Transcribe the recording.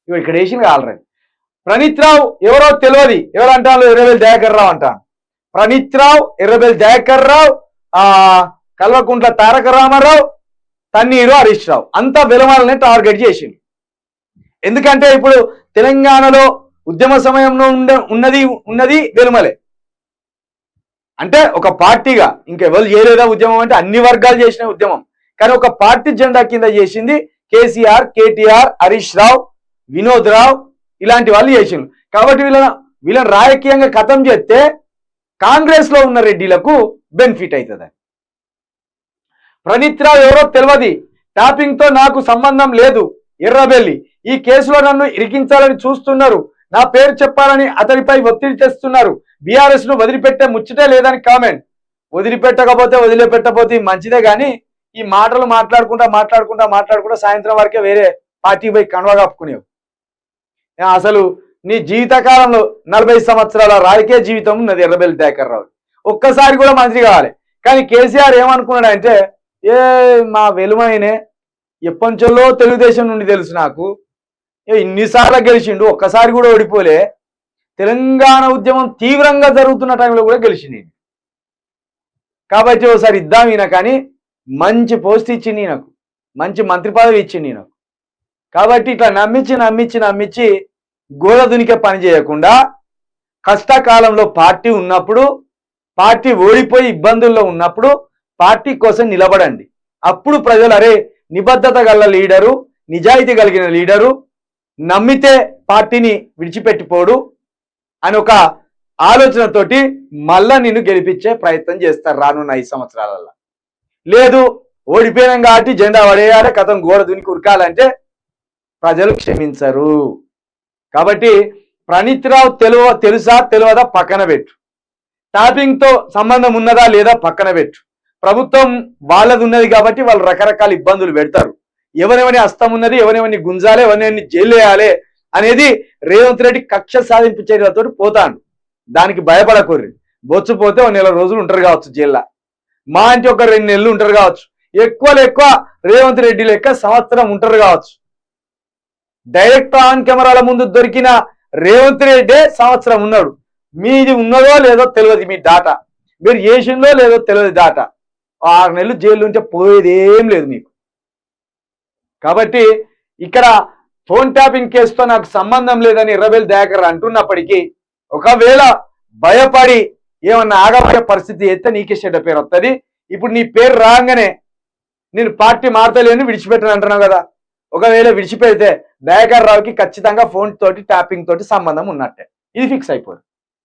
ఇక్కడ వేసింది ఆల్రెడీ. ప్రణీత్ రావు ఎవరో తెలియదు, ఎవరు అంటారు? ఎర్రబెల్లి దయాకర్ రావు అంటాను. ప్రణీత్ రావు, ఎర్రబెల్లి దయాకర్ రావు, కల్వకుంట్ల తారక రామారావు, తన్నీరు హరీష్ రావు అంతా వెలుమలని టార్గెట్ చేసిండు. ఎందుకంటే ఇప్పుడు తెలంగాణలో ఉద్యమ సమయంలో ఉన్నది వెలుమలే. అంటే ఒక పార్టీగా ఇంకెవరు చేయలేదా ఉద్యమం అంటే అన్ని వర్గాలు చేసిన ఉద్యమం, కానీ ఒక పార్టీ జెండా కింద చేసింది కేసీఆర్, కేటీఆర్, హరీష్ రావు, వినోద్ రావు ఇలాంటి వాళ్ళు చేసిండ్రు. కాబట్టి వీళ్ళని రాజకీయంగా ఖతం చేస్తే కాంగ్రెస్ లో ఉన్న రెడ్డిలకు బెనిఫిట్ అవుతుంది. ప్రణీత్ రావు ఎవరో తెలియదు, ట్యాపింగ్ తో నాకు సంబంధం లేదు, ఎర్రబెల్లి ఈ కేసులో నన్ను ఇరికించాలని చూస్తున్నారు, నా పేరు చెప్పాలని అతడిపై ఒత్తిడి తెస్తున్నారు, బీఆర్ఎస్ ను వదిలిపెట్టే ముచ్చటే లేదని కామెంట్. వదిలిపెట్టకపోతే వదిలిపెట్టకపోతే మంచిదే, కానీ ఈ మాటలు మాట్లాడుకుంటా సాయంత్రం వరకే వేరే పార్టీ పోయి కన్వా కప్పుకునేవు. అసలు నీ జీవితకాలంలో 40 సంవత్సరాల రాజకీయ జీవితం ఉన్నది ఎర్రబెల్లి దయాకర్ రావు. ఒక్కసారి కూడా మంత్రి కావాలి. కానీ కేసీఆర్ ఏమనుకున్నాడంటే, మా వెలుమైనే ఎప్పటిలో తెలుగుదేశం నుండి తెలుసు నాకు, ఇన్నిసార్లు గెలిచిండు, ఒక్కసారి కూడా ఓడిపోలే, తెలంగాణ ఉద్యమం తీవ్రంగా జరుగుతున్న టైంలో కూడా గెలిచింది. కాబట్టి ఒకసారి ఇద్దాం ఈయన, కానీ మంచి పోస్ట్ ఇచ్చింది నాకు, మంచి మంత్రి పదవి ఇచ్చింది నాకు. కాబట్టి ఇట్లా నమ్మించి గోడ దునికే పని చేయకుండా కష్టకాలంలో పార్టీ ఉన్నప్పుడు, పార్టీ ఓడిపోయి ఇబ్బందుల్లో ఉన్నప్పుడు పార్టీ కోసం నిలబడండి. అప్పుడు ప్రజలు అరే నిబద్ధత గల లీడరు, నిజాయితీ కలిగిన లీడరు, నమ్మితే పార్టీని విడిచిపెట్టిపోడు అని ఒక ఆలోచనతోటి మళ్ళా నిన్ను గెలిపించే ప్రయత్నం చేస్తారు రానున్న 5 సంవత్సరాలలో. లేదు ఓడిపోయినాం కాబట్టి జెండా పడేయాలి, కథం గోడ దునికి ఉరకాలంటే ప్రజలు క్షమించరు. కాబట్టి ప్రణీత్ రావు తెలుసా తెలియదా పక్కన పెట్టు, ట్యాపింగ్ తో సంబంధం ఉన్నదా లేదా పక్కన పెట్టు. ప్రభుత్వం వాళ్ళది ఉన్నది కాబట్టి వాళ్ళు రకరకాల ఇబ్బందులు పెడతారు. ఎవరెవరి హస్తం ఉన్నది, ఎవరెవరిని గుంజాలి, ఎవరెవరిని జైలు వేయాలి అనేది రేవంత్ రెడ్డి కక్ష సాధింపు చర్యలతో పోతాడు. దానికి భయపడకూర్రి. బొచ్చుపోతే 1 నెల రోజులు ఉంటారు కావచ్చు జైల్లో, మా అంటే ఒక 2 నెలలు ఉంటారు కావచ్చు, ఎక్కువ రేవంత్ రెడ్డి లెక్క సంవత్సరం ఉంటారు కావచ్చు. డైరెక్ట్ ఆన్ కెమెరాల ముందు దొరికిన రేవంత్ రెడ్డి సంవత్సరం ఉన్నాడు. మీది ఉన్నదో లేదో తెలియదు, మీ డాటా మీరు చేసిందో లేదో తెలియదు డాటా. 6 నెలలు జైలు ఉంటే పోయేది ఏం లేదు మీకు. కాబట్టి ఇక్కడ ఫోన్ ట్యాపింగ్ కేసుతో నాకు సంబంధం లేదని ఎర్రబెల్లి దయాకర్ అంటున్నప్పటికీ ఒకవేళ భయపడి ఏమన్నా ఆగబోయే పరిస్థితి అయితే నీకే చెడ్డ పేరు వస్తుంది. ఇప్పుడు నీ పేరు రాగానే నేను పార్టీ మారతలేని విడిచిపెట్టను అంటున్నావు కదా, ఒకవేళ విడిచిపెడితే దయాకర్ రావుకి ఖచ్చితంగా ఫోన్ తోటి ట్యాపింగ్ తోటి సంబంధం ఉన్నట్టే, ఇది ఫిక్స్ అయిపోయింది.